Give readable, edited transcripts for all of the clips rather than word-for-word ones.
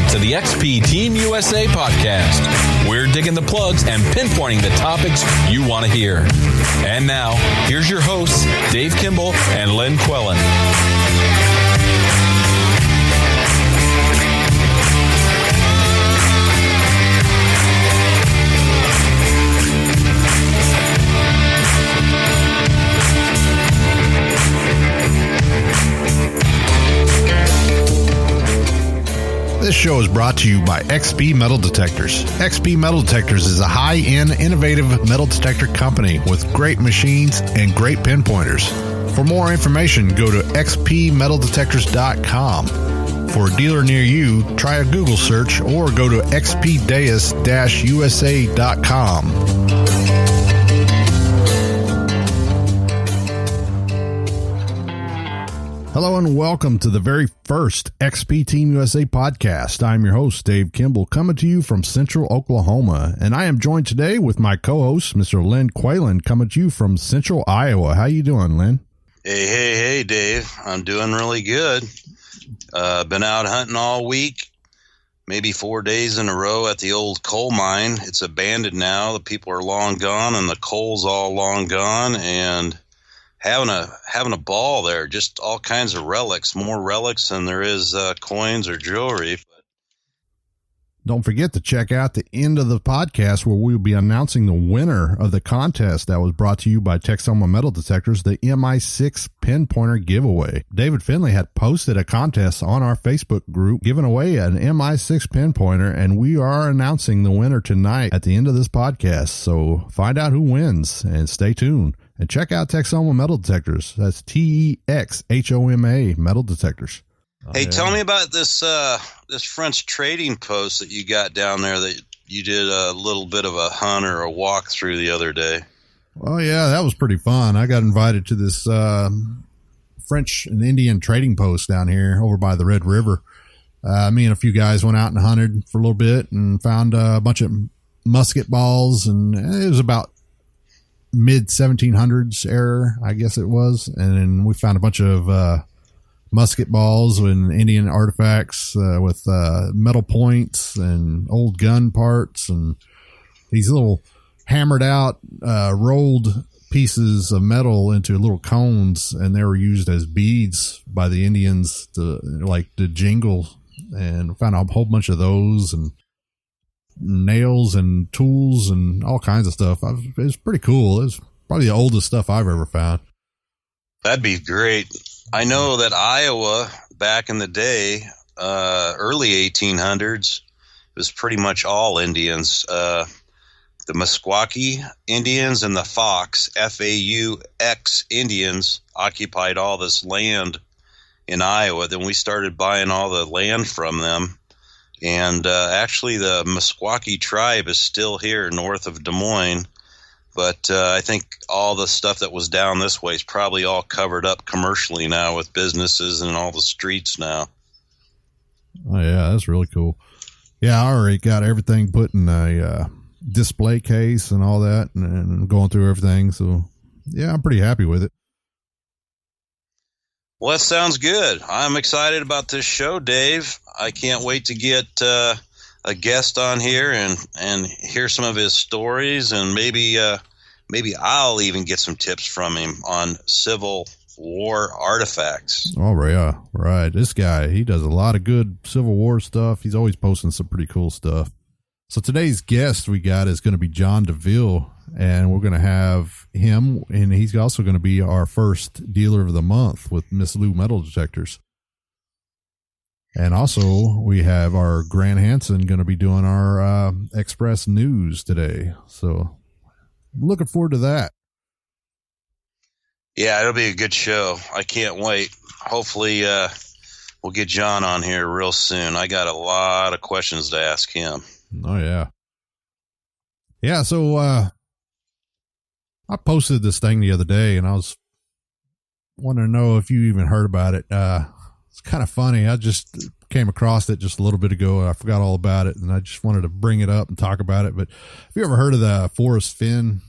to the XP Team USA podcast. We're digging the plugs and pinpointing the topics you want to hear. And now, here's your hosts, Dave Kimball and Lynn Quellen. This show is brought to you by XP Metal Detectors. XP Metal Detectors is a high-end, innovative metal detector company with great machines and great pinpointers. For more information, go to xpmetaldetectors.com. For a dealer near you, try a Google search or go to xpdeus-usa.com. Hello and welcome to the very first XP Team USA podcast. I'm your host, Dave Kimball, coming to you from Central Oklahoma, and I am joined today with my co-host, Mr. Lynn Quellen, coming to you from Central Iowa. How you doing, Lynn? Hey, Dave. I'm doing really good. Been out hunting all week, maybe 4 days in a row at the old coal mine. It's abandoned now. The people are long gone, and the coal's all long gone, and having a ball there. Just all kinds of relics, more relics than there is coins or jewelry. Don't forget to check out the end of the podcast where we'll be announcing the winner of the contest that was brought to you by Texoma Metal Detectors, the MI6 Pinpointer giveaway. David Finley had posted a contest on our Facebook group giving away an MI6 Pinpointer, and we are announcing the winner tonight at the end of this podcast. So find out who wins and stay tuned. And check out Texoma Metal Detectors. That's TEXHOMA Metal Detectors. Hey, tell me about this this French trading post that you got down there that you did a little bit of a hunt or a walk through the other day. Oh, yeah, that was pretty fun. I got invited to this French and Indian trading post down here over by the Red River. Me and a few guys went out and hunted for a little bit and found a bunch of musket balls, and it was about mid-1700s era, I guess it was. And then we found a bunch of musket balls and Indian artifacts with metal points and old gun parts and these little hammered out rolled pieces of metal into little cones, and they were used as beads by the Indians to jingle. And found a whole bunch of those and nails and tools and all kinds of stuff. It was pretty cool. It was probably the oldest stuff I've ever found. That'd be great. I know that Iowa back in the day, early 1800s, was pretty much all Indians. The Meskwaki Indians and the Fox, F-A-U-X Indians, occupied all this land in Iowa. Then we started buying all the land from them. And actually, the Meskwaki tribe is still here north of Des Moines. But I think all the stuff that was down this way is probably all covered up commercially now with businesses and all the streets now. Oh, yeah, that's really cool. Yeah, I already got everything put in a display case and all that and going through everything. So, yeah, I'm pretty happy with it. Well, that sounds good. I'm excited about this show, Dave. I can't wait to get a guest on here and hear some of his stories, and maybe I'll even get some tips from him on Civil War artifacts. Oh, yeah, right. This guy, he does a lot of good Civil War stuff. He's always posting some pretty cool stuff. So today's guest we got is going to be John Deville, and we're going to have him, and he's also going to be our first dealer of the month with Miss Lou Metal Detectors. And also we have our Grant Hansen going to be doing our Express News today. So looking forward to that. Yeah, it'll be a good show. I can't wait. Hopefully we'll get John on here real soon. I got a lot of questions to ask him. Oh, yeah. Yeah, so I posted this thing the other day, and I was wanting to know if you even heard about it. It's kind of funny. I just came across it just a little bit ago. I forgot all about it, and I just wanted to bring it up and talk about it. But have you ever heard of the Forrest Fenn?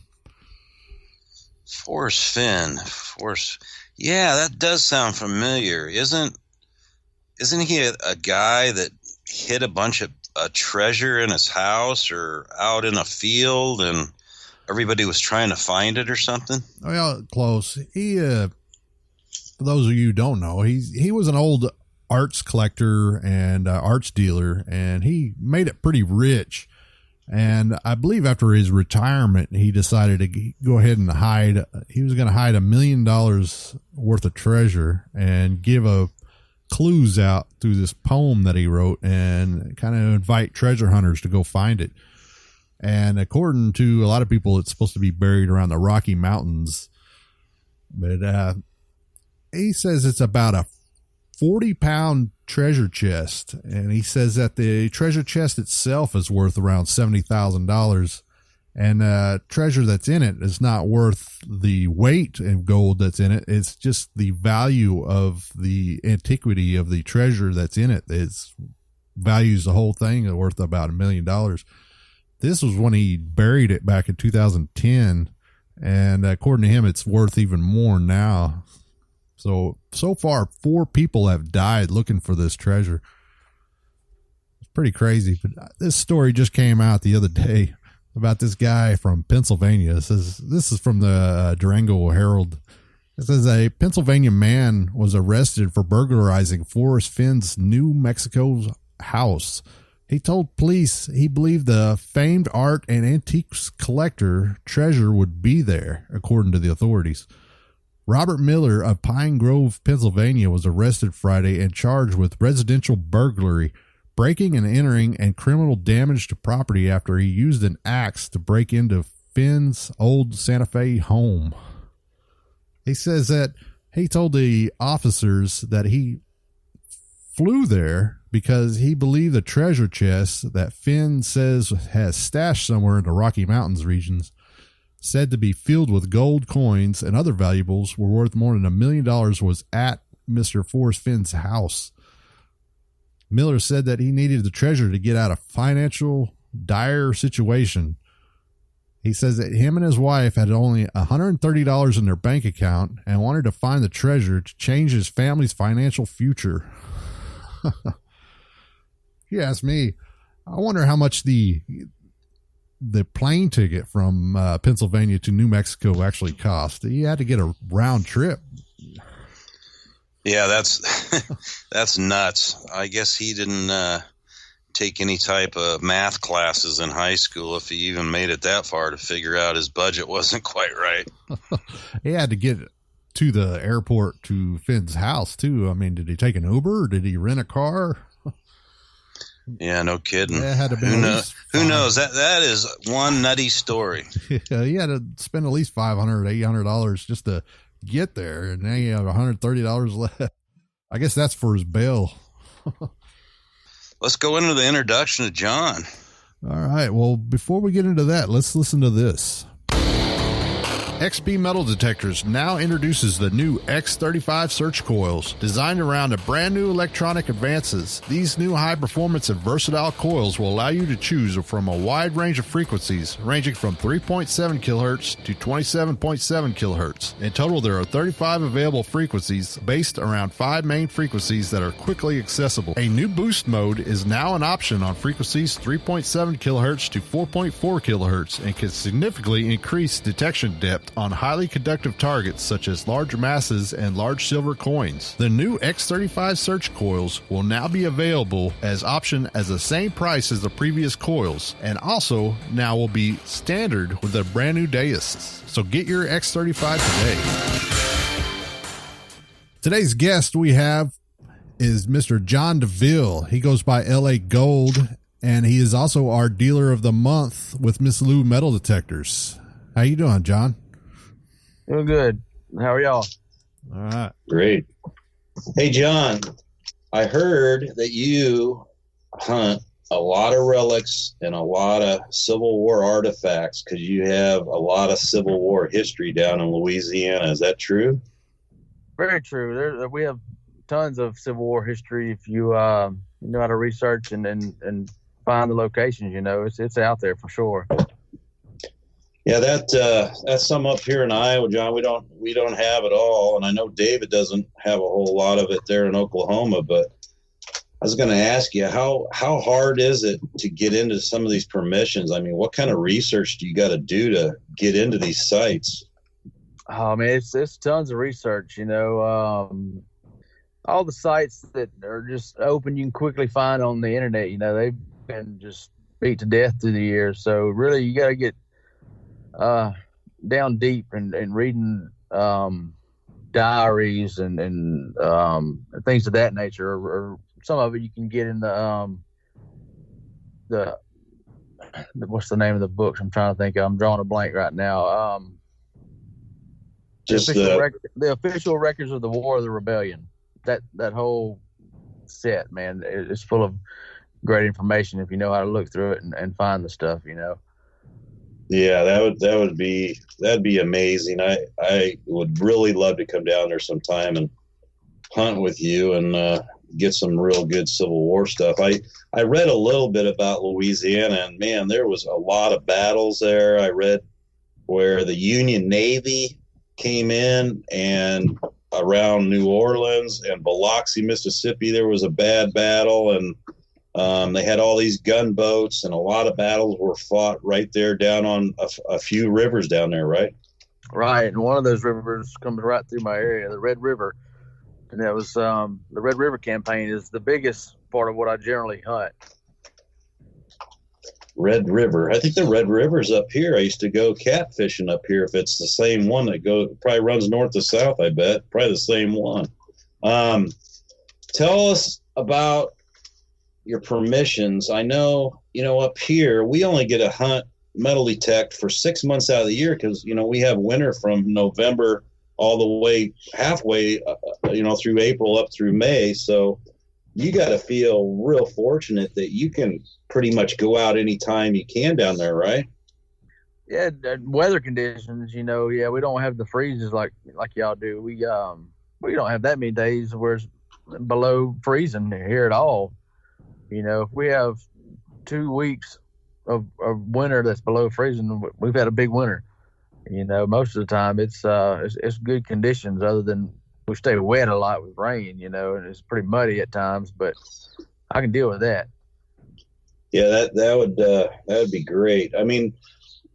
Forrest Fenn. Yeah, that does sound familiar. Isn't he a guy that hid a bunch of treasure in his house or out in a field, and everybody was trying to find it or something? Well, close. He, for those of you who don't know, he was an old arts collector and arts dealer, and he made it pretty rich. And I believe after his retirement, he decided to go ahead and hide. He was going to hide $1 million worth of treasure and give clues out through this poem that he wrote and kind of invite treasure hunters to go find it. And according to a lot of people, it's supposed to be buried around the Rocky Mountains. But he says it's about a 40-pound treasure chest, and he says that the treasure chest itself is worth around $70,000, and treasure that's in it is not worth the weight of gold that's in it. It's just the value of the antiquity of the treasure that's in it. It's values the whole thing worth about $1 million. This was when he buried it back in 2010, and according to him, it's worth even more now. So far, 4 people have died looking for this treasure. It's pretty crazy. But this story just came out the other day about this guy from Pennsylvania. This is from the Durango Herald. It says a Pennsylvania man was arrested for burglarizing Forrest Finn's New Mexico's house. He told police he believed the famed art and antiques collector treasure would be there, according to the authorities. Robert Miller of Pine Grove, Pennsylvania, was arrested Friday and charged with residential burglary, breaking and entering, and criminal damage to property after he used an axe to break into Finn's old Santa Fe home. He says that he told the officers that he flew there because he believed the treasure chest that Finn says has stashed somewhere in the Rocky Mountains regions, said to be filled with gold coins and other valuables were worth more than $1 million, was at Mr. Forrest Finn's house. Miller said that he needed the treasure to get out of financial dire situation. He says that him and his wife had only $130 in their bank account and wanted to find the treasure to change his family's financial future. You ask me, I wonder how much the plane ticket from Pennsylvania to New Mexico actually cost. He had to get a round trip. Yeah, that's nuts. I guess he didn't take any type of math classes in high school, if he even made it that far, to figure out his budget wasn't quite right. He had to get to the airport to Finn's house too. I mean, did he take an Uber or did he rent a car? Yeah, no kidding. Yeah, had to be Who knows? That is one nutty story. Yeah, he had to spend at least $500, $800 just to get there, and now you have $130 left. I guess that's for his bail. Let's go into the introduction of John. All right. Well, before we get into that, let's listen to this. XP Metal Detectors now introduces the new X35 search coils. Designed around a brand new electronic advances, these new high-performance and versatile coils will allow you to choose from a wide range of frequencies, ranging from 3.7 kHz to 27.7 kHz. In total, there are 35 available frequencies based around 5 main frequencies that are quickly accessible. A new boost mode is now an option on frequencies 3.7 kHz to 4.4 kHz and can significantly increase detection depth on highly conductive targets such as large masses and large silver coins. The new X35 search coils will now be available as option as the same price as the previous coils, and also now will be standard with a brand new dais. So get your X35 today. Today's guest we have is Mr. John Deville. He goes by LA Gold, and he is also our dealer of the month with Miss Lou Metal Detectors. How you doing, John? Doing good. How are y'all? All right. Great. Hey, John, I heard that you hunt a lot of relics and a lot of Civil War artifacts because you have a lot of Civil War history down in Louisiana. Is that true? Very true. We have tons of Civil War history. If you know how to research and find the locations, it's out there for sure. Yeah, that's some up here in Iowa, John. We don't have it all, and I know David doesn't have a whole lot of it there in Oklahoma. But I was going to ask you, how hard is it to get into some of these permissions? I mean, what kind of research do you got to do to get into these sites? Oh man, it's tons of research. All the sites that are just open, you can quickly find on the internet. They've been just beat to death through the years. So really, you got to get down deep and reading diaries and things of that nature, or some of it you can get in the what's the name of the books? I'm trying to think. I'm drawing a blank right now. The official records of the War of the Rebellion. That whole set, man, it's full of great information if you know how to look through it and find the stuff. Yeah, that'd be amazing. I would really love to come down there sometime and hunt with you and get some real good Civil War stuff. I read a little bit about Louisiana, and man, there was a lot of battles there. I read where the Union Navy came in, and around New Orleans and Biloxi, Mississippi, there was a bad battle, and they had all these gunboats, and a lot of battles were fought right there down on a few rivers down there, right? Right, and one of those rivers comes right through my area, the Red River, and that was the Red River campaign is the biggest part of what I generally hunt. Red River. I think the Red River's up here. I used to go catfishing up here. If it's the same one that probably runs north to south, I bet. Probably the same one. Tell us about your permissions. I know, up here, we only get to hunt metal detect for 6 months out of the year because, we have winter from November all the way halfway, through April up through May. So you got to feel real fortunate that you can pretty much go out anytime you can down there, right? Yeah, weather conditions, we don't have the freezes like y'all do. We don't have that many days where it's below freezing here at all. If we have 2 weeks of winter that's below freezing, we've had a big winter. Most of the time it's good conditions, other than we stay wet a lot with rain, and it's pretty muddy at times, but I can deal with that. Yeah, that would be great. I mean,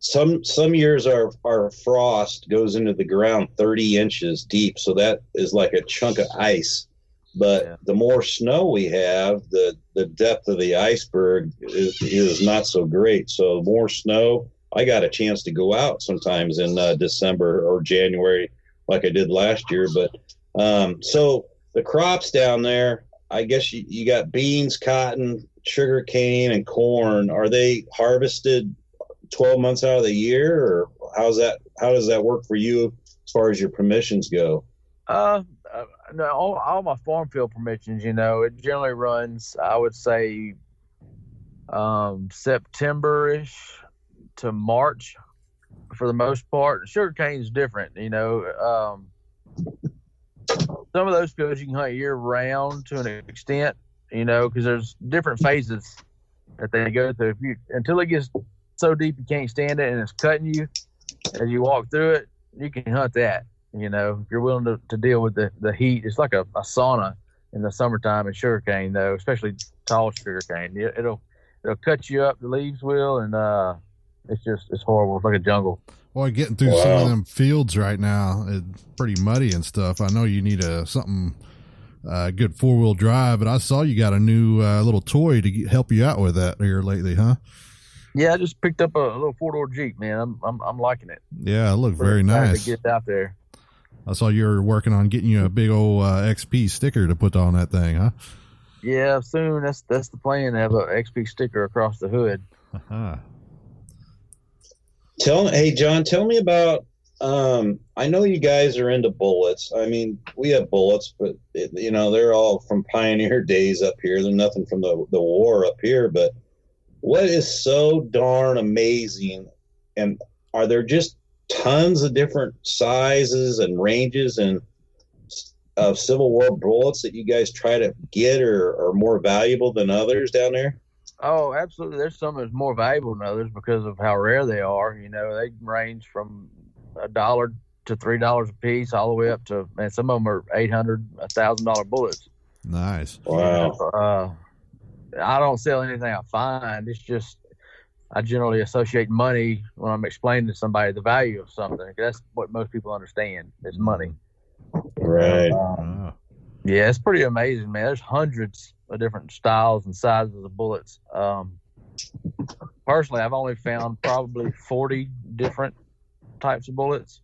some years our frost goes into the ground 30 inches deep, so that is like a chunk of ice. But the more snow we have, the depth of the iceberg is not so great. So more snow, I got a chance to go out sometimes in December or January, like I did last year. But so the crops down there, I guess you got beans, cotton, sugar cane, and corn. Are they harvested 12 months out of the year, or how does that work for you as far as your permissions go? No, all my farm field permissions, it generally runs, I would say, September-ish to March for the most part. Sugarcane is different, some of those fields you can hunt year round to an extent, because there's different phases that they go through. Until it gets so deep you can't stand it and it's cutting you as you walk through it, you can hunt that. If you're willing to deal with the heat. It's like a sauna in the summertime in sugarcane, though, especially tall sugarcane. It'll cut you up, the leaves will, and it's horrible. It's like a jungle. Well, getting through some of them fields right now, it's pretty muddy and stuff. I know you need something good 4-wheel drive, but I saw you got a new little toy to help you out with that here lately, huh? Yeah, I just picked up a little 4-door Jeep, man. I'm liking it. Yeah, it looked very nice. To get out there. I saw you were working on getting you a big old XP sticker to put on that thing, huh? Yeah, soon. That's the plan, to have an XP sticker across the hood. Uh-huh. Hey, John, tell me about, I know you guys are into bullets. I mean, we have bullets, but, they're all from pioneer days up here. They're nothing from the war up here. But what is so darn amazing, and are there just tons of different sizes and ranges and of Civil War bullets that you guys try to get or are more valuable than others down there? Oh, absolutely. There's some that's more valuable than others because of how rare they are. They range from $1 to $3 a piece, all the way up to, man, some of them are $800, $1,000 bullets. Nice. Wow. I don't sell anything I find. It's just I generally associate money when I'm explaining to somebody the value of something. That's what most people understand is money. Right. Yeah, it's pretty amazing, man. There's hundreds of different styles and sizes of bullets. Personally, I've only found probably 40 different types of bullets,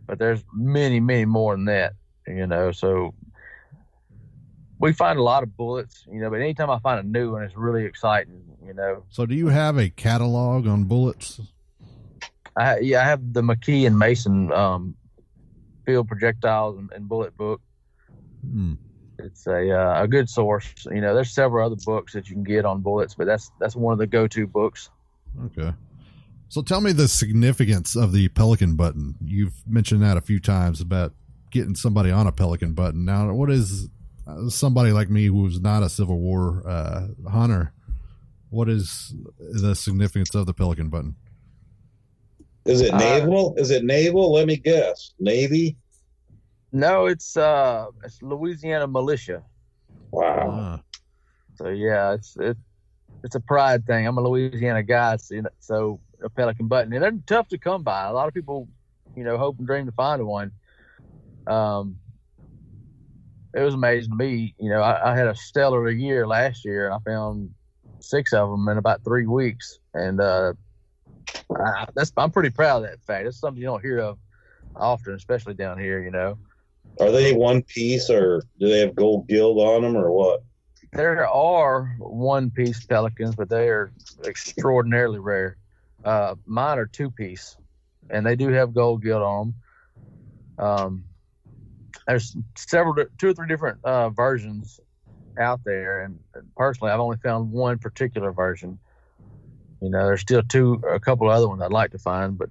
but there's many, many more than that, so we find a lot of bullets, but anytime I find a new one, it's really exciting, So do you have a catalog on bullets? I have the McKee and Mason field projectiles and bullet book. It's a good source. There's several other books that you can get on bullets, but that's one of the go-to books. Okay. So tell me the significance of the Pelican button. You've mentioned that a few times about getting somebody on a Pelican button. Now, what is somebody like me who's not a Civil War hunter? What is the significance of the Pelican button? Is it naval? Is it naval? Let me guess. Navy? No, it's Louisiana militia. Wow. So yeah, it's a pride thing. I'm a Louisiana guy, so a Pelican button, and they're tough to come by. A lot of people, hope and dream to find one. It was amazing to me. I had a stellar year last year, and I found 6 of them in about 3 weeks, and I'm pretty proud of that fact. That's something you don't hear of often, especially down here. Are they one piece, or do they have gold gild on them, or what? There are one-piece Pelicans, but they are extraordinarily rare. Mine are 2-piece, and they do have gold gild on them. There's 2 or 3 different versions out there, and personally, I've only found one particular version. There's still a couple of other ones I'd like to find, but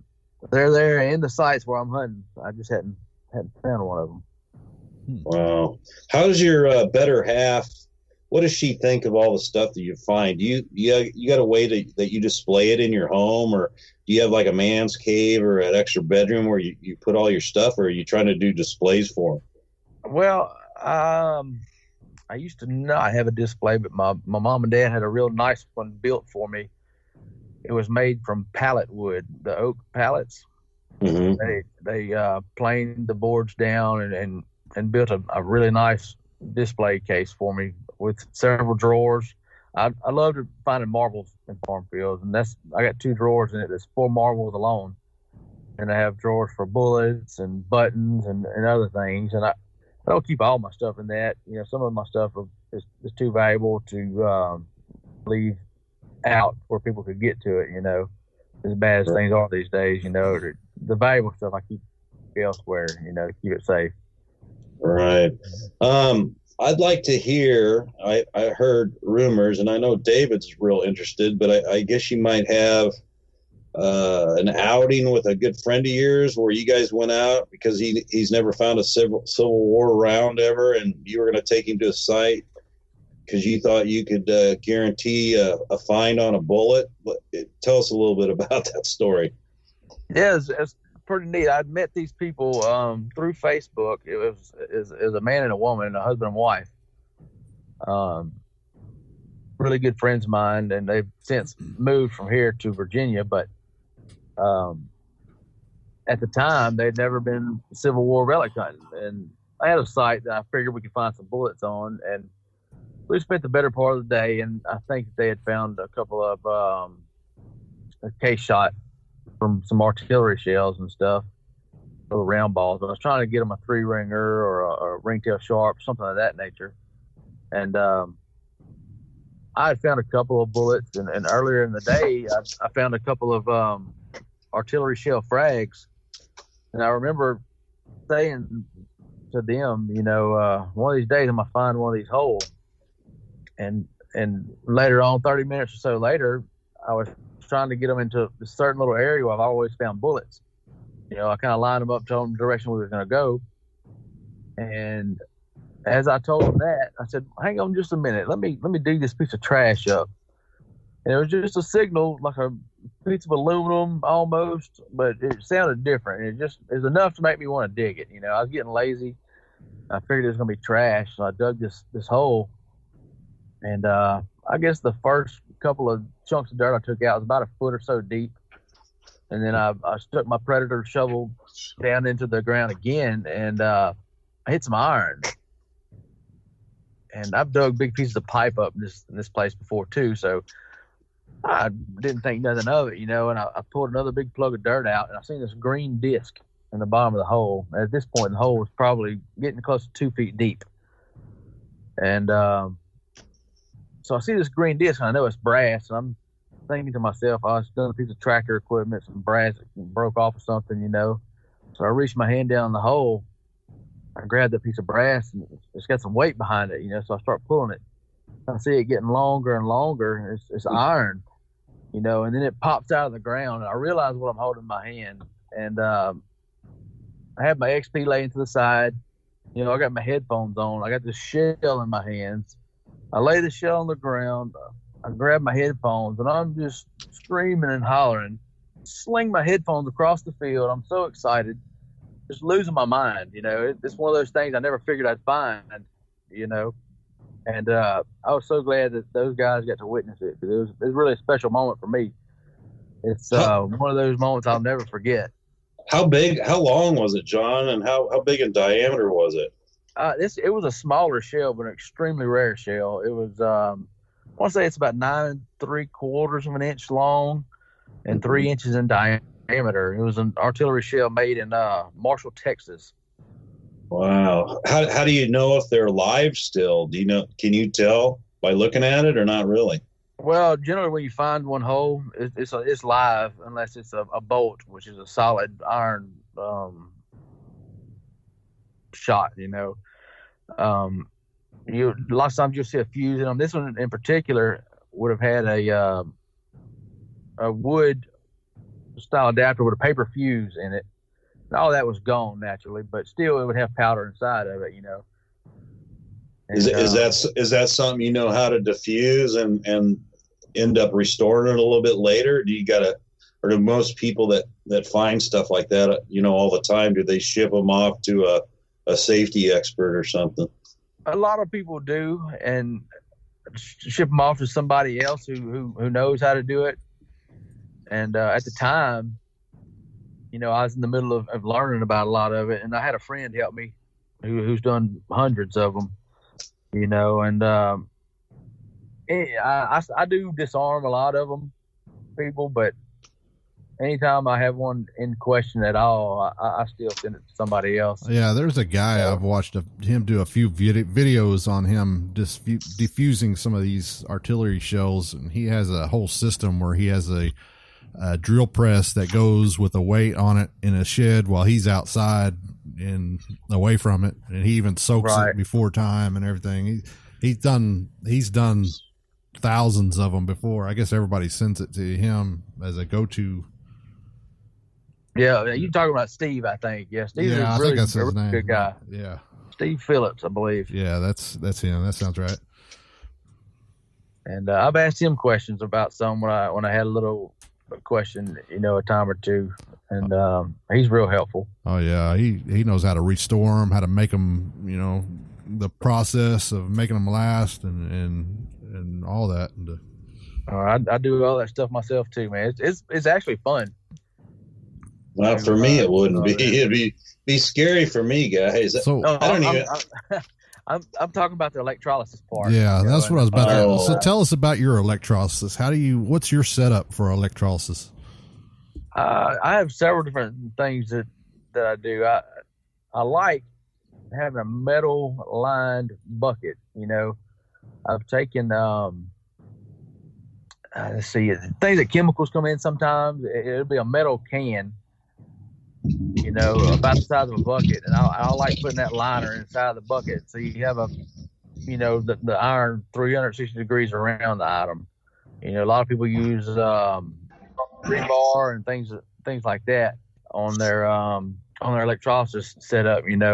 they're there in the sites where I'm hunting. I just hadn't found one of them. Wow. How's your better half? What does she think of all the stuff that you find? You got a way that you display it in your home, or do you have like a man's cave or an extra bedroom where you put all your stuff, or are you trying to do displays for them? Well, I used to not have a display, but my mom and dad had a real nice one built for me. It was made from pallet wood, the oak pallets. Mm-hmm. They planed the boards down and built a really nice display case for me with several drawers. I love finding marbles in farm fields, and I got 2 drawers in it. There's 4 marbles alone, and I have drawers for bullets and buttons and other things. And I don't keep all my stuff in that. Some of my stuff is too valuable to leave out where people could get to it. As bad as things are these days, the valuable stuff I keep elsewhere. To keep it safe. Right. I'd like to hear, I heard rumors, and I know David's real interested, but I guess you might have an outing with a good friend of yours where you guys went out because he's never found a Civil War round ever, and you were going to take him to a site because you thought you could guarantee a find on a bullet. Tell us a little bit about that story. Yeah, it's pretty neat. I'd met these people through Facebook. It was a man and a woman, a husband and wife. Really good friends of mine, and they've since moved from here to Virginia. But at the time, they'd never been Civil War relic hunting, and I had a site that I figured we could find some bullets on, and we spent the better part of the day. And I think they had found a couple of a case shot from some artillery shells and stuff, little round balls. But I was trying to get them a 3-ringer or a ringtail sharp, something of that nature. And I had found a couple of bullets, and earlier in the day, I found a couple of artillery shell frags. And I remember saying to them, one of these days I'm gonna find one of these holes. And later on, 30 minutes or so later, I was trying to get them into a certain little area where I've always found bullets. I kind of lined them up, told them the direction we were going to go. And as I told them that, I said, hang on just a minute. Let me dig this piece of trash up. And it was just a signal, like a piece of aluminum almost, but it sounded different. It just is enough to make me want to dig it. I was getting lazy. I figured it was going to be trash, so I dug this hole. And I guess the first couple of chunks of dirt I took out was about a foot or so deep. And then I stuck my Predator shovel down into the ground again, and I hit some iron. And I've dug big pieces of pipe up in this place before too, so I didn't think nothing of it, And I pulled another big plug of dirt out, and I seen this green disc in the bottom of the hole. And at this point, the hole was probably getting close to 2 feet deep. And so I see this green disc, and I know it's brass, and I'm thinking to myself, I was done a piece of tractor equipment, some brass that broke off or something, So I reached my hand down in the hole. I grabbed that piece of brass, and it's got some weight behind it, So I start pulling it. I see it getting longer and longer. And it's iron, and then it pops out of the ground. And I realize what I'm holding in my hand. And I have my XP laying to the side. I got my headphones on. I got this shell in my hands. I lay the shell on the ground. I grab my headphones, and I'm just screaming and hollering. Sling my headphones across the field. I'm so excited. Just losing my mind, It's one of those things I never figured I'd find, And I was so glad that those guys got to witness it, because it was really a special moment for me. It's one of those moments I'll never forget. How long was it, John, and how big in diameter was it? It was a smaller shell, but an extremely rare shell. It was, I want to say it's about 9 3/4 of an inch long and 3 inches in diameter. It was an artillery shell made in Marshall, Texas. Wow. How do you know if they're live still? Do you know? Can you tell by looking at it or not really? Well, generally when you find one hole, it's live unless it's a bolt, which is a solid iron shot. Lots of times you'll see a fuse in them. This one in particular would have had a wood style adapter with a paper fuse in it. And all that was gone naturally, but still it would have powder inside of it, And, is that something you know how to diffuse and end up restoring it a little bit later? Or do most people that find stuff like that, all the time, do they ship them off to a safety expert or something? A lot of people do, and ship them off to somebody else who knows how to do it. And at the time, I was in the middle of learning about a lot of it, and I had a friend help me who's done hundreds of them, and I do disarm a lot of them, people, but anytime I have one in question at all, I still send it to somebody else. Yeah, there's a guy I've watched him do a few videos on him diffusing some of these artillery shells, and he has a whole system where he has a drill press that goes with a weight on it in a shed while he's outside and away from it, and he even soaks it before time and everything. He's done thousands of them before. I guess everybody sends it to him as a go-to. Yeah, you talking about Steve? I think. Yeah, Steve's I think that's his name. Good guy. Yeah, Steve Phillips, I believe. Yeah, that's him. That sounds right. And I've asked him questions about some when I had a little question, a time or two, and he's real helpful. Oh yeah, he knows how to restore them, how to make them, the process of making them last, and all that. And I do all that stuff myself too, man. It's actually fun. Well, for me, it wouldn't be. It'd be scary for me, guys. So I don't even. I'm talking about the electrolysis part. Yeah, that's what I was about to. So tell us about your electrolysis. What's your setup for electrolysis? I have several different things that I do. I like having a metal lined bucket. I've taken let's see, things that chemicals come in sometimes. It'll be a metal can, about the size of a bucket, and I like putting that liner inside the bucket, so you have the iron 360 degrees around the item. A lot of people use rebar and things like that on their electrolysis setup. And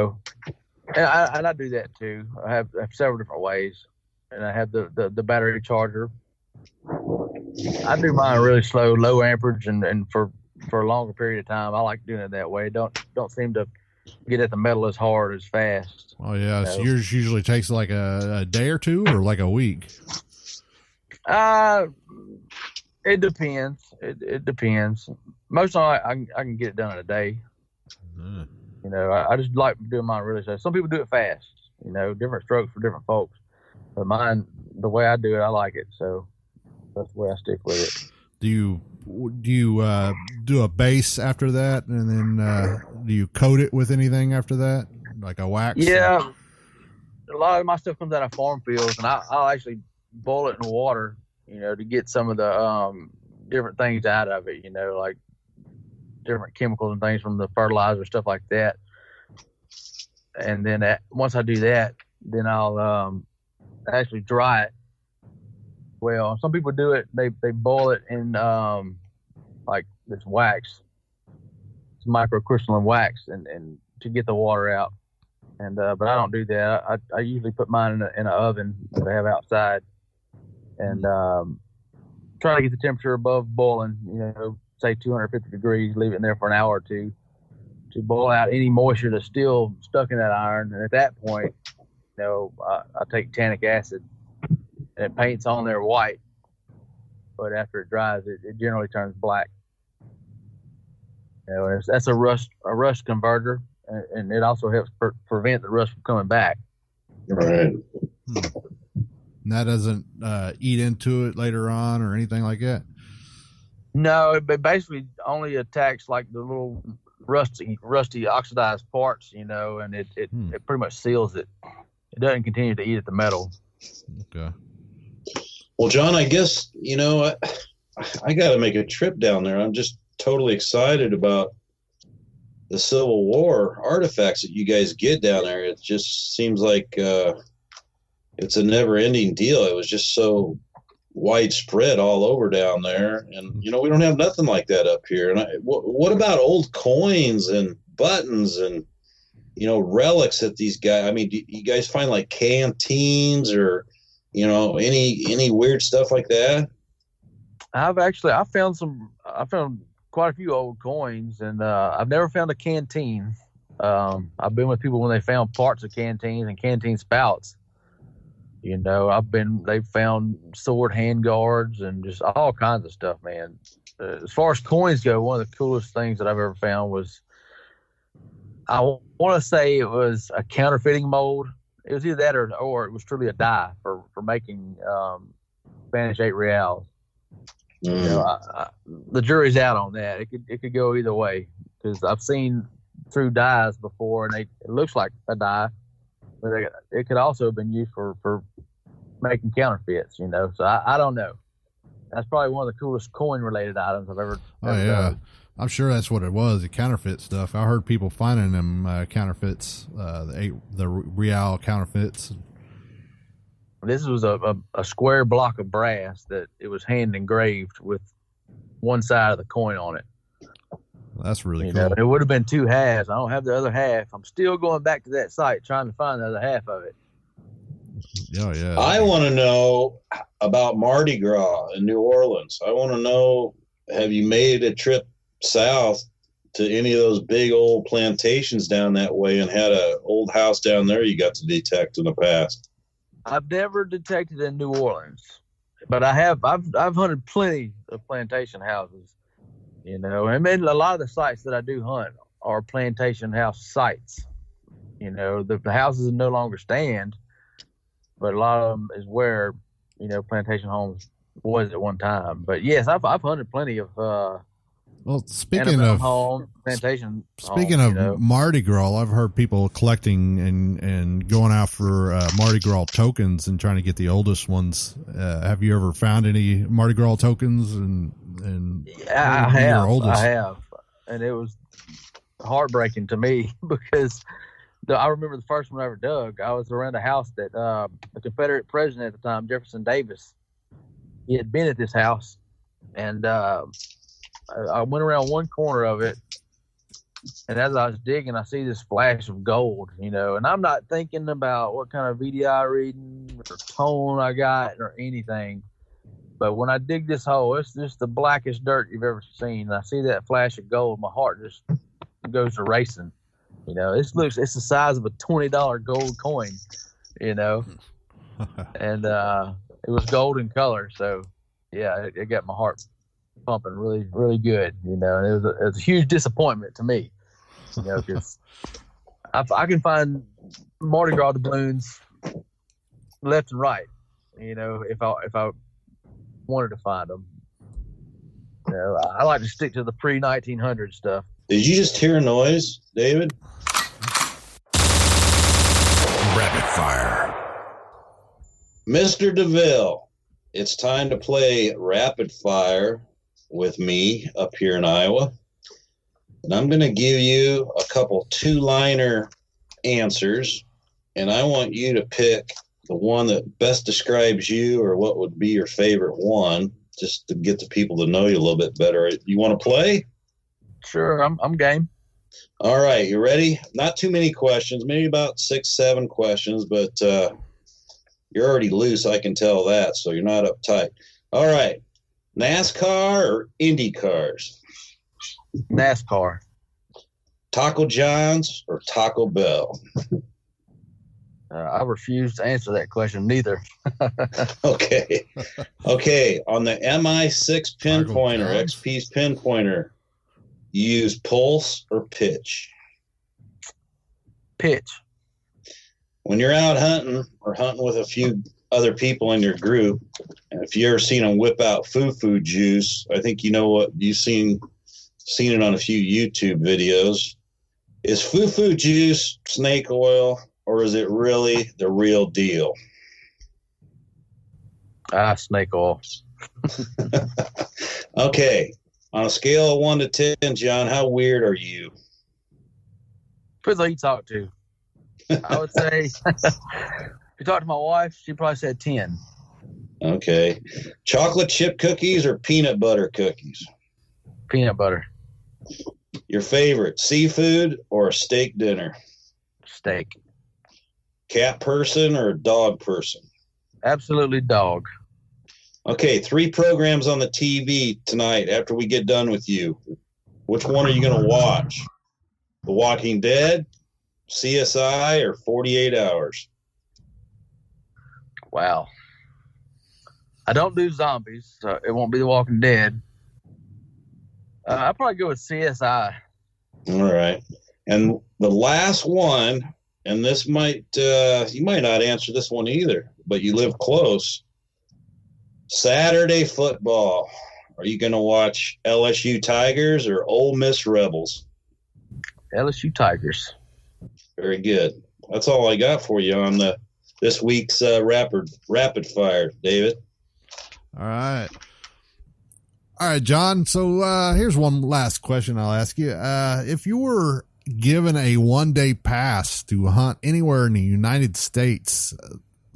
I do that too. I have several different ways, and I have the battery charger. I do mine really slow, low amperage, and for a longer period of time. I like doing it that way. Don't seem to get at the metal as hard as fast. Oh yeah, so yours usually takes like a day or two, or like a week. It depends. It depends. Most of the time, I can get it done in a day. You know, I just like doing mine really fast. Some people do it fast. You know, different strokes for different folks. But mine, the way I do it, I like it. So that's the way I stick with it. Do you do a base after that, and then do you coat it with anything after that, like a wax? Yeah, a lot of my stuff comes out of farm fields, and I'll actually boil it in water, you know, to get some of the different things out of it, you know, like different chemicals and things from the fertilizer, stuff like that. And then once I do that, then I'll actually dry it. Well, some people do it, they boil it in like this wax, it's microcrystalline wax, and to get the water out. And but I don't do that. I usually put mine in an oven that I have outside, and try to get the temperature above boiling, you know, say 250 degrees, leave it in there for an hour or two to boil out any moisture that's still stuck in that iron. And at that point, you know, I take tannic acid, and it paints on there white, but after it dries, it generally turns black. You know, that's a rust converter, and it also helps prevent the rust from coming back. Right. And that doesn't eat into it later on or anything like that? No, it basically only attacks like the little rusty oxidized parts, you know, and it pretty much seals it. It doesn't continue to eat at the metal. Okay. Well, John, I guess, you know, I got to make a trip down there. I'm just totally excited about the Civil War artifacts that you guys get down there. It just seems like it's a never-ending deal. It was just so widespread all over down there, and you know, we don't have nothing like that up here. And what about old coins and buttons and, you know, relics that these guys? I mean, do you guys find like canteens or, you know, any weird stuff like that? I found quite a few old coins, and I've never found a canteen. I've been with people when they found parts of canteens and canteen spouts. You know, they've found sword hand guards and just all kinds of stuff, man. As far as coins go, one of the coolest things that I've ever found was, I want to say it was a counterfeiting mold. It was either that or it was truly a die for making Spanish 8 reals. You know, the jury's out on that. It could go either way, because I've seen through dies before, and it looks like a die, but it could also have been used for making counterfeits, you know. So I don't know. That's probably one of the coolest coin-related items I've ever done. I'm sure that's what it was, the counterfeit stuff. I heard people finding them counterfeits, the real counterfeits. This was a square block of brass that it was hand engraved with one side of the coin on it. That's really cool. Know, it would have been 2 halves. I don't have the other half. I'm still going back to that site trying to find the other half of it. Yeah. I want to know about Mardi Gras in New Orleans. I want to know, have you made a trip south to any of those big old plantations down that way and had a old house down there you got to detect in the past? I've never detected in New Orleans, but I've hunted plenty of plantation houses, you know, and a lot of the sites that I do hunt are plantation house sites. You know, the houses no longer stand, but a lot of them is where, you know, plantation homes was at one time. But yes, I've hunted plenty of well, speaking of plantation, speaking of Mardi Gras, I've heard people collecting and going out for Mardi Gras tokens and trying to get the oldest ones. Have you ever found any Mardi Gras tokens? Yeah, I have, and it was heartbreaking to me because I remember the first one I ever dug. I was around a house that the Confederate president at the time, Jefferson Davis, he had been at this house, and I went around one corner of it, and as I was digging, I see this flash of gold, you know, and I'm not thinking about what kind of VDI reading or tone I got or anything. But when I dig this hole, it's just the blackest dirt you've ever seen. And I see that flash of gold, my heart just goes to racing. It's the size of a $20 gold coin, and it was gold in color. So yeah, it got my heart pumping really, really good, and it was a huge disappointment to me, because I can find Mardi Gras doubloons left and right, if I wanted to find them. I like to stick to the pre-1900 stuff. Did you just hear a noise, David? Rapid fire. Mr. Deville, it's time to play rapid fire with me up here in Iowa. And I'm going to give you a couple two-liner answers, and I want you to pick the one that best describes you or what would be your favorite one, just to get the people to know you a little bit better. You want to play? Sure, I'm game. All right, you ready? Not too many questions, maybe about 6, 7 questions, but you're already loose, I can tell that, so you're not uptight. All right, NASCAR or Indy cars? NASCAR. Taco John's or Taco Bell? I refuse to answer that question. Neither. Okay. On the MI6 pinpointer, XP's pinpointer, you use pulse or pitch? Pitch. When you're out hunting or hunting with a few other people in your group, and if you ever seen them whip out foo-foo juice, I think you know what you've seen it on a few YouTube videos. Is foo-foo juice snake oil, or is it really the real deal? Snake oil. Okay. On a scale of 1 to 10, John, how weird are you? Depends who you talk to. I would say, if you talk to my wife, she probably said 10. Okay. Chocolate chip cookies or peanut butter cookies? Peanut butter. Your favorite, seafood or steak dinner? Steak. Cat person or dog person? Absolutely dog. Okay, 3 programs on the TV tonight after we get done with you. Which one are you going to watch? The Walking Dead, CSI, or 48 Hours? Wow. I don't do zombies, so it won't be The Walking Dead. I'll probably go with CSI. All right. And the last one, and this might, you might not answer this one either, but you live close. Saturday football. Are you going to watch LSU Tigers or Ole Miss Rebels? LSU Tigers. Very good. That's all I got for you on this week's rapid fire, David. All right, John. So here's one last question I'll ask you. If you were given a 1-day pass to hunt anywhere in the United States,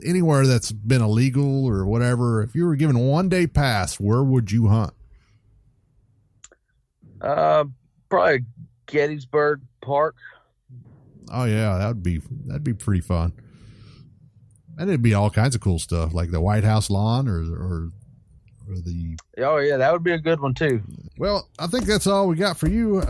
anywhere that's been illegal or whatever, if you were given a 1-day pass, where would you hunt? Probably Gettysburg Park. Oh yeah, that'd be pretty fun. And it'd be all kinds of cool stuff like the White House lawn or the. Oh yeah, that would be a good one too. Well, I think that's all we got for you.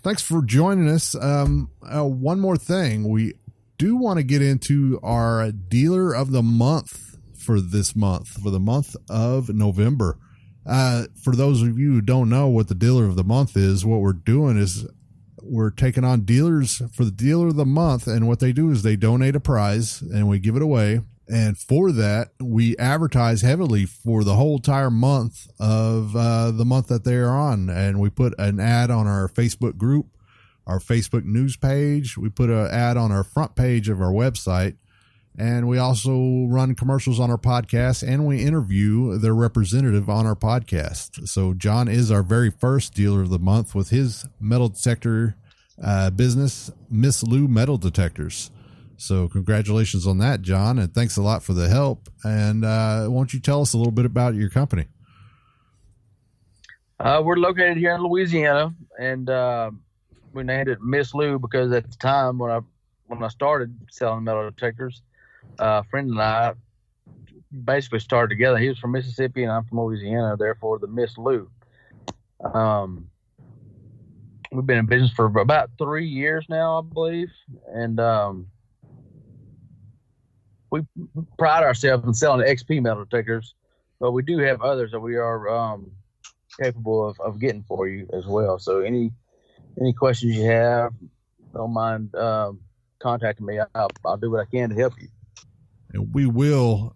Thanks for joining us. One more thing, we do want to get into our dealer of the month for this month, for the month of November. For those of you who don't know what the dealer of the month is, what we're doing is we're taking on dealers for the dealer of the month. And what they do is they donate a prize and we give it away. And for that, we advertise heavily for the whole entire month of the month that they are on. And we put an ad on our Facebook group, our Facebook news page. We put an ad on our front page of our website. And we also run commercials on our podcast, and we interview their representative on our podcast. So John is our very first dealer of the month with his metal detector business, Miss Lou Metal Detectors. So congratulations on that, John, and thanks a lot for the help. And why don't you tell us a little bit about your company? We're located here in Louisiana, and we named it Miss Lou because at the time when I started selling metal detectors, a friend and I basically started together. He was from Mississippi and I'm from Louisiana, therefore the Miss Lou. We've been in business for about 3 years now, I believe, and we pride ourselves in selling XP metal detectors, but we do have others that we are capable of getting for you as well. So any questions you have, don't mind contacting me. I'll do what I can to help you. And we will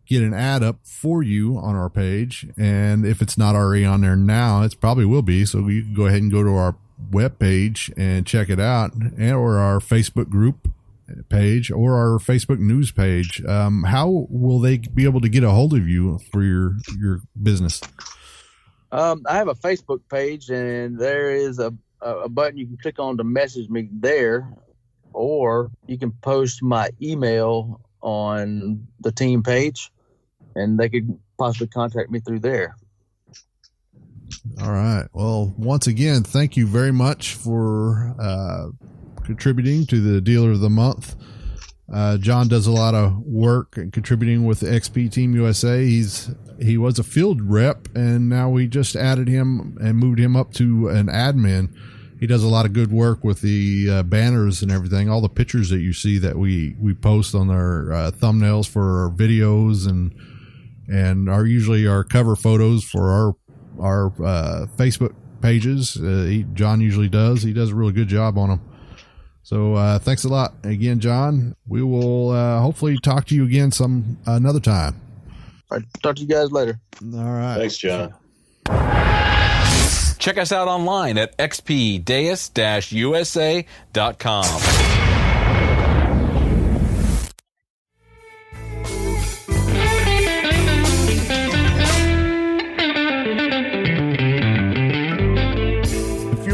get an ad up for you on our page, and if it's not already on there now, it probably will be. So you can go ahead and go to our webpage and check it out, or our Facebook group page, or our Facebook news page. How will they be able to get a hold of you for your business? I have a Facebook page, and there is a button you can click on to message me there, or you can post my email on the team page, and they could possibly contact me through there. All right. Well, once again, thank you very much for contributing to the Dealer of the Month. John does a lot of work and contributing with the XP Team USA. He was a field rep, and now we just added him and moved him up to an admin. He does a lot of good work with the banners and everything. All the pictures that you see that we post on our thumbnails for our videos and usually our cover photos for our Facebook pages. John usually does. He does a really good job on them. So thanks a lot again, John. We will hopefully talk to you again another time. All right, talk to you guys later. All right. Thanks, John. Check us out online at xpdeus-usa.com.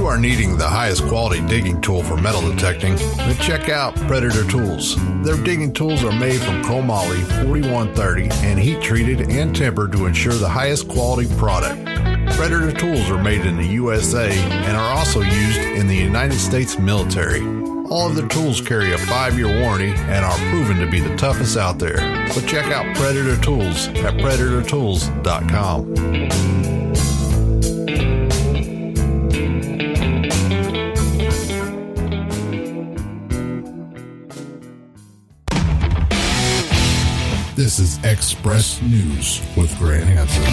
Are needing the highest quality digging tool for metal detecting, then check out Predator Tools. Their digging tools are made from chromoly 4130 and heat treated and tempered to ensure the highest quality product. Predator Tools are made in the USA and are also used in the United States military. All of their tools carry a 5-year warranty and are proven to be the toughest out there. So check out Predator Tools at predatortools.com. This is Express News with Grant Hansen.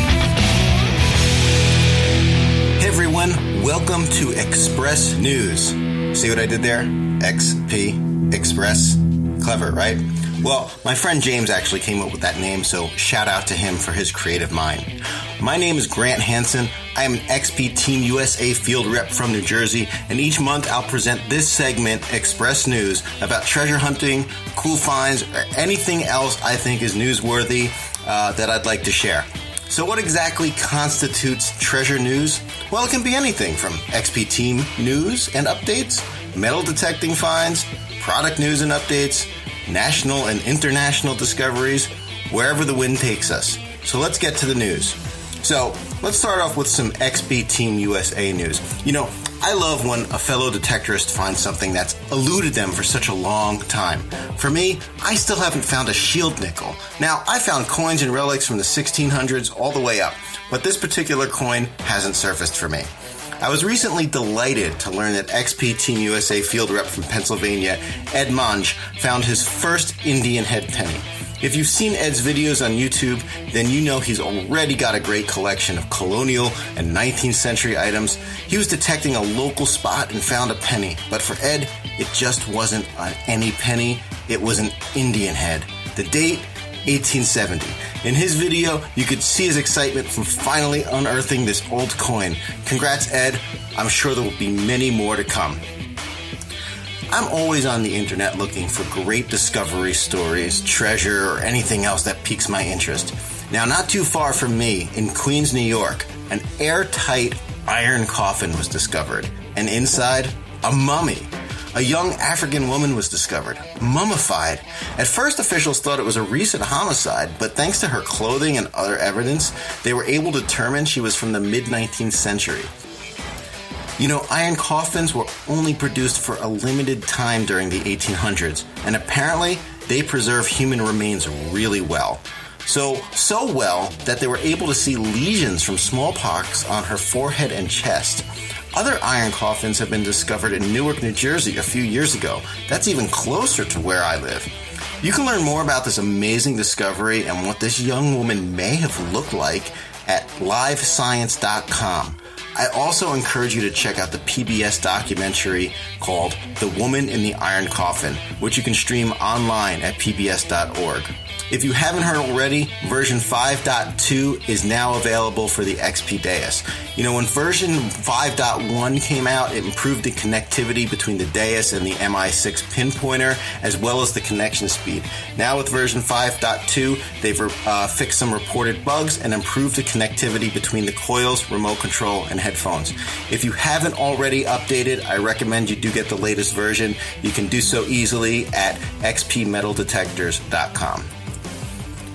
Hey everyone, welcome to Express News. See what I did there? XP, Express. Clever, right? Well, my friend James actually came up with that name, so shout out to him for his creative mind. My name is Grant Hansen. I am an XP Team USA field rep from New Jersey, and each month I'll present this segment, Express News, about treasure hunting, cool finds, or anything else I think is newsworthy that I'd like to share. So what exactly constitutes treasure news? Well, it can be anything from XP Team news and updates, metal detecting finds, product news and updates, national and international discoveries, wherever the wind takes us. So let's get to the news. So let's start off with some XP Team USA news. You know, I love when a fellow detectorist finds something that's eluded them for such a long time. For me, I still haven't found a shield nickel. Now, I found coins and relics from the 1600s all the way up, but this particular coin hasn't surfaced for me. I was recently delighted to learn that XP Team USA field rep from Pennsylvania, Ed Monge, found his first Indian head penny. If you've seen Ed's videos on YouTube, then you know he's already got a great collection of colonial and 19th century items. He was detecting a local spot and found a penny, but for Ed, it just wasn't any penny, it was an Indian head. The date, 1870. In his video, you could see his excitement from finally unearthing this old coin. Congrats, Ed. I'm sure there will be many more to come. I'm always on the internet looking for great discovery stories, treasure, or anything else that piques my interest. Now, not too far from me, in Queens, New York, an airtight iron coffin was discovered, and inside, a mummy. A young African woman was discovered, mummified. At first, officials thought it was a recent homicide, but thanks to her clothing and other evidence, they were able to determine she was from the mid-19th century. You know, iron coffins were only produced for a limited time during the 1800s, and apparently they preserve human remains really well. So well that they were able to see lesions from smallpox on her forehead and chest. Other iron coffins have been discovered in Newark, New Jersey a few years ago. That's even closer to where I live. You can learn more about this amazing discovery and what this young woman may have looked like at livescience.com. I also encourage you to check out the PBS documentary called The Woman in the Iron Coffin, which you can stream online at pbs.org. If you haven't heard already, version 5.2 is now available for the XP Deus. You know, when version 5.1 came out, it improved the connectivity between the Deus and the MI6 pinpointer, as well as the connection speed. Now with version 5.2, they've fixed some reported bugs and improved the connectivity between the coils, remote control, and headphones. If you haven't already updated, I recommend you do get the latest version. You can do so easily at xpmetaldetectors.com.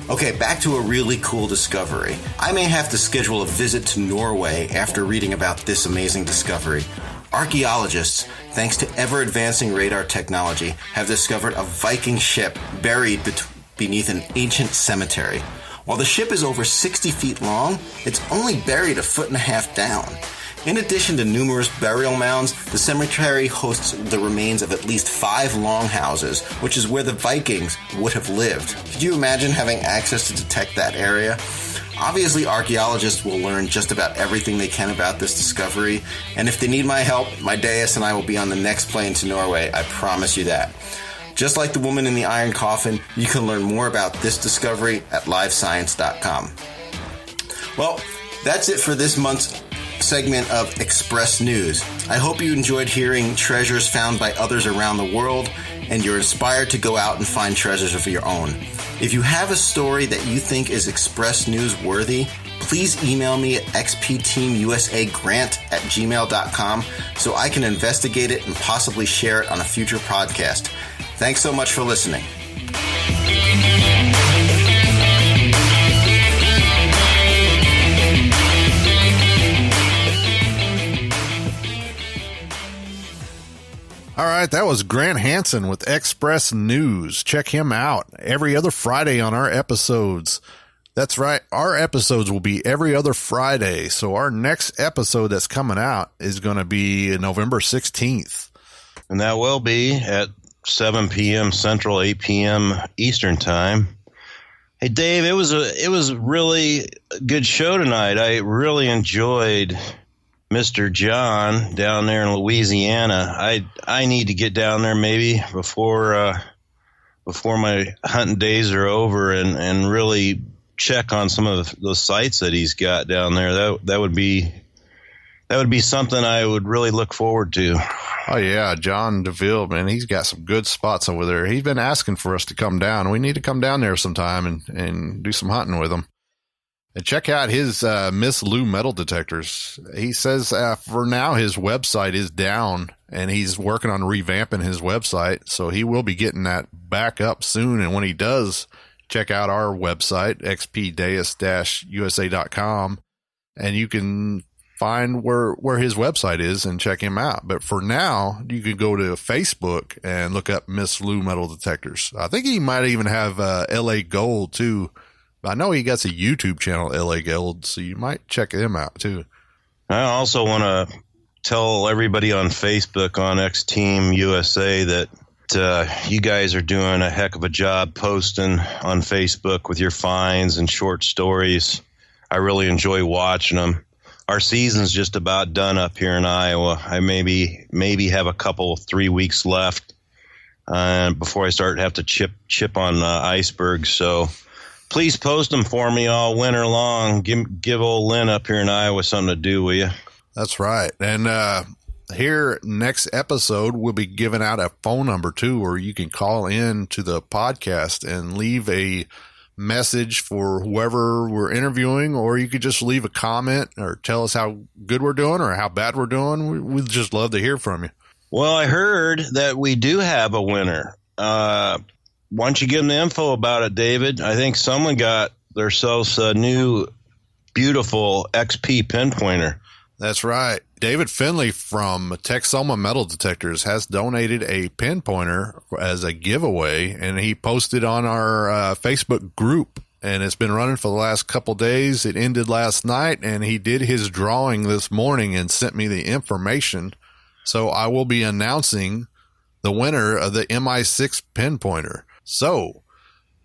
Okay, back to a really cool discovery. I may have to schedule a visit to Norway after reading about this amazing discovery. Archaeologists, thanks to ever-advancing radar technology, have discovered a Viking ship buried beneath an ancient cemetery. While the ship is over 60 feet long, it's only buried 1.5 feet down. In addition to numerous burial mounds, the cemetery hosts the remains of at least 5 longhouses, which is where the Vikings would have lived. Could you imagine having access to detect that area? Obviously, archaeologists will learn just about everything they can about this discovery, and if they need my help, my Deus and I will be on the next plane to Norway, I promise you that. Just like the woman in the iron coffin, you can learn more about this discovery at livescience.com. Well, that's it for this month's segment of Express News. I hope you enjoyed hearing treasures found by others around the world, and you're inspired to go out and find treasures of your own. If you have a story that you think is Express News worthy, please email me at xpteamusagrant@gmail.com so I can investigate it and possibly share it on a future podcast. Thanks so much for listening. All right, that was Grant Hansen with Express News. Check him out every other Friday on our episodes. That's right, our episodes will be every other Friday. So our next episode that's coming out is going to be November 16th. And that will be at 7 p.m. Central, 8 p.m. Eastern Time. Hey, Dave, it was a really good show tonight. I really enjoyed Mr. John down there in Louisiana. I need to get down there maybe before my hunting days are over and really check on some of the sites that he's got down there. That would be something I would really look forward to. Oh yeah, John Deville, man, he's got some good spots over there. He's been asking for us to come down. We need to come down there sometime and do some hunting with him. And check out his Miss Lou metal detectors. He says for now his website is down, and he's working on revamping his website. So he will be getting that back up soon. And when he does, check out our website, xpdeus-usa.com, and you can find where his website is and check him out. But for now, you can go to Facebook and look up Miss Lou metal detectors. I think he might even have LA Gold too. I know he got a YouTube channel, LA Gold, so you might check him out too. I also want to tell everybody on Facebook on X Team USA that you guys are doing a heck of a job posting on Facebook with your finds and short stories. I really enjoy watching them. Our season's just about done up here in Iowa. I maybe have a couple 3 weeks left before I have to chip on icebergs. So please post them for me all winter long. Give old Lynn up here in Iowa something to do, will you? That's right. And here next episode, we'll be giving out a phone number too, where you can call in to the podcast and leave a message for whoever we're interviewing, or you could just leave a comment or tell us how good we're doing or how bad we're doing. We'd just love to hear from you. Well, I heard that we do have a winner. Why don't you give them the info about it, David? I think someone got themselves a new, beautiful XP pinpointer. That's right. David Finley from Texoma Metal Detectors has donated a pinpointer as a giveaway, and he posted on our Facebook group. and it's been running for the last couple days. It ended last night, and he did his drawing this morning and sent me the information. So I will be announcing the winner of the MI6 pinpointer. So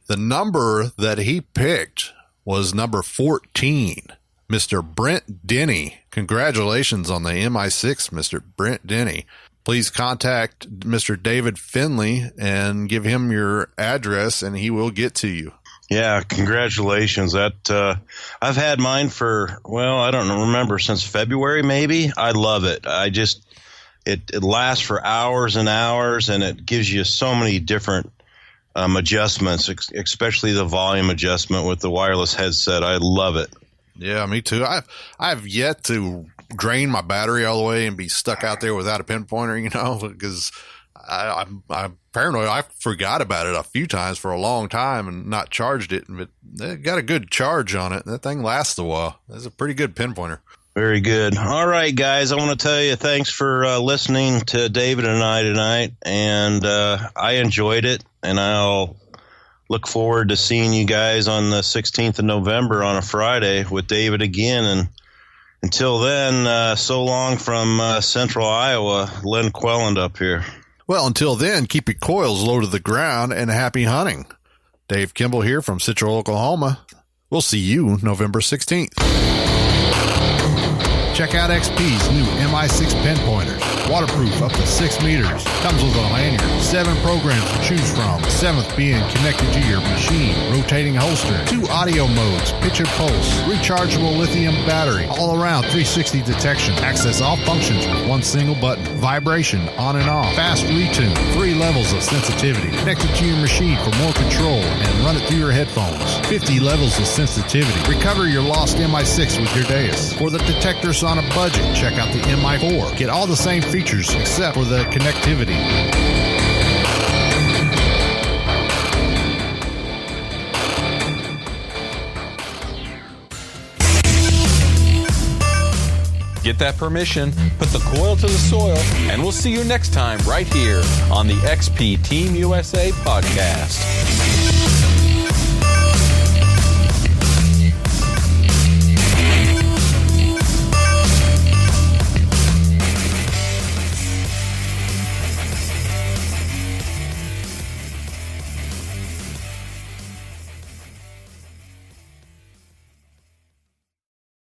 the number that he picked was number 14, Mr. Brent Denny. Congratulations on the MI6, Mr. Brent Denny. Please contact Mr. David Finley and give him your address, and he will get to you. Yeah, congratulations. That I've had mine for, well, I don't remember, since February maybe. I love it. It lasts for hours and hours, and it gives you so many different adjustments, especially the volume adjustment with the wireless headset. I love it. Yeah, me too. I've yet to drain my battery all the way and be stuck out there without a pinpointer, because I'm paranoid. I forgot about it a few times for a long time and not charged it, but it got a good charge on it. That thing lasts a while. It's a pretty good pinpointer. Very good. All right, guys, I want to tell you thanks for listening to David and I tonight, and I enjoyed it, and I'll look forward to seeing you guys on the 16th of November on a Friday with David again. And until then, so long from Central Iowa, Len Quelland up here. Well, until then, keep your coils low to the ground and happy hunting. Dave Kimball here from Central, Oklahoma. We'll see you November 16th. Check out XP's new MI6 pinpointers. Waterproof up to 6 meters. Comes with a lanyard. 7 programs to choose from. 7th being connected to your machine. Rotating holster. 2 audio modes. Pitch and pulse. Rechargeable lithium battery. All around 360 detection. Access all functions with one single button. Vibration on and off. Fast retune. 3 levels of sensitivity. Connected to your machine for more control and run it through your headphones. 50 levels of sensitivity. Recover your lost MI6 with your Deus. For the detectors on a budget, check out the MI4. Get all the same features except for the connectivity. Get that permission, put the coil to the soil, and we'll see you next time right here on the XP Team USA podcast.